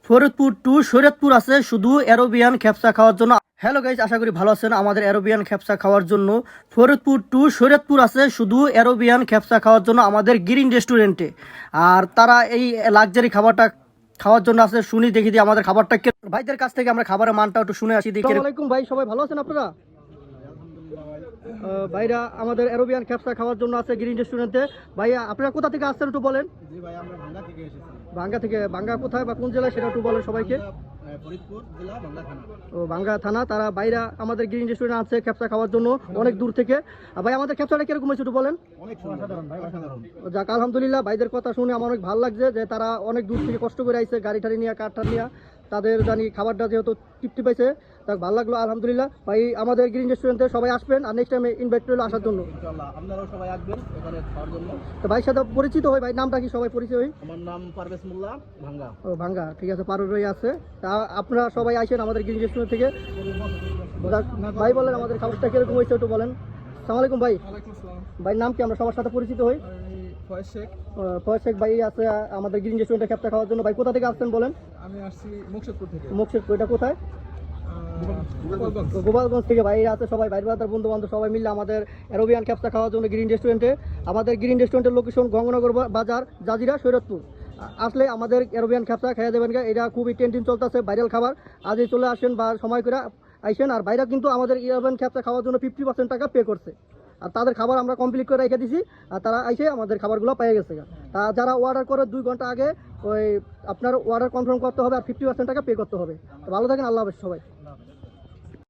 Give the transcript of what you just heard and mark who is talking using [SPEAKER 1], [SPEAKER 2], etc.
[SPEAKER 1] Faridpur two Shariatpur আছে শুধু Arabian খ্যাপসা খাওয়ার জন্য। হ্যালো গাইজ, আশা করি ভালো আছেন। আমাদের অ্যারোবিয়ান খ্যাপসা খাওয়ার জন্য ফরিদপুর টু শরীয়তপুর আছে শুধু অ্যারোবিয়ান খ্যাপসা খাওয়ার জন্য আমাদের গ্রিন রেস্টুরেন্টে। আর তারা এই লাক্সারি খাবারটা খাওয়ার জন্য আছে। শুনি দেখি দিয়ে আমাদের খাবারটা ভাইদের কাছ থেকে আমরা খাবারের মানটা একটু শুনে আসি। দেখি। আসসালামু আলাইকুম ভাই, সবাই ভালো আছেন আপনারা? ভাইরা আমাদের অ্যারোবিয়ান খ্যাপসা খাওয়ার জন্য আছে গ্রিন রেস্টুরেন্টে। ভাইয়া আপনারা কোথা থেকে আসছেন একটু বলেন।
[SPEAKER 2] জি ভাই, আমরা ভাঙ্গা থেকে এসেছি।
[SPEAKER 1] ভাঙ্গা থেকে? ভাঙ্গা কোথায় বা কোন জেলায় সেটা একটু বলেন সবাইকে।
[SPEAKER 2] ফরিদপুর জেলা, ভাঙ্গা থানা।
[SPEAKER 1] ও ভাঙ্গা থানা। তারা বাইরা আমাদের গ্রিন রেস্টুরেন্ট আছে খ্যাপসা খাওয়ার জন্য অনেক দূর থেকে। ভাই আমাদের খ্যাপসাটা কিরকম হয়েছে একটু বলেন।
[SPEAKER 2] অনেক অসাধারণ ভাই, অসাধারণ।
[SPEAKER 1] যাক, আলহামদুলিল্লাহ, ভাইদের কথা শুনে আমার অনেক ভালো লাগছে যে তারা অনেক দূর থেকে কষ্ট করে আইছে, গাড়ি টাড়ি নিয়ে, কার টার নিয়ে। তাদের জানি খাবারটা যেহেতু তৃপ্তি পাইছে, তাক ভালো লাগলো, আলহামদুলিল্লাহ। ভাই আমাদের গ্রিন রেস্টুরেন্টে সবাই আসবেন, আর নেক্সট টাইমে ইনভাইট করলো আসার জন্য।
[SPEAKER 2] ইনশাআল্লাহ আপনারাও সবাই আসবেন এখানে খাওয়ার জন্য।
[SPEAKER 1] তো ভাইয়ের সাথে পরিচিত হই। ভাই নামটা কি সবাই পরিচয় হই?
[SPEAKER 2] আমার নাম পারভেজ মোল্লা, ভাঙ্গা।
[SPEAKER 1] ও ভাঙ্গা, ঠিক আছে, পারুরই আছে। তা আপনারা সবাই আসেন আমাদের গ্রিন রেস্টুরেন্ট থেকে। ভাই বলেন আমাদের খাবারটা কিরকম হয়েছে একটু বলেন। আসসালামু আলাইকুম ভাই। ভাই নাম কি, আমরা সবার সাথে পরিচিত হই।
[SPEAKER 2] ফয়েজ শেখ।
[SPEAKER 1] ফয়েজ শেখ ভাই আছে আমাদের গ্রিন রেস্টুরেন্টে খ্যাপসা খাওয়ার জন্য। ভাই কোথা থেকে আসছেন বলেন।
[SPEAKER 2] আমি আসছি মুকসেদপুর থেকে।
[SPEAKER 1] মুকসেদপুর, এটা কোথায়? গোপালগঞ্জ থেকে ভাই আছে সবাই, ভাই বাদার বন্ধু বান্ধব সবাই মিলে আমাদের অ্যারোবিয়ান খ্যাপসা খাওয়ার জন্য গ্রিন রেস্টুরেন্টে। আমাদের গ্রিন রেস্টুরেন্টের লোকেশন গঙ্গনগর বাজার, জাজিরা, শরীয়তপুর। আসলে আমাদের অ্যারোবিয়ান খ্যাপসা খেয়ে দেবেন। এটা খুবই ট্রেন্ডিং চলতেছে, ভাইরাল খাবার। আজই চলে আসেন বা সময় করে আইসেন। আর ভাইরা কিন্তু আমাদের অ্যারোবিয়ান খ্যাপসা খাওয়ার জন্য 50% টাকা পে করছে। আর তাদের খাবার আমরা কমপ্লিট করে রেখে দিছি, আর তারা আইসে আমাদের খাবারগুলো পেয়ে গেছে। যারা অর্ডার করে 2 ঘন্টা আগে ওই আপনার অর্ডার কনফার্ম করতে হবে, আর 50% টাকা পে করতে হবে। ভালো থাকেন, আল্লাহ হাফেজ সবাই।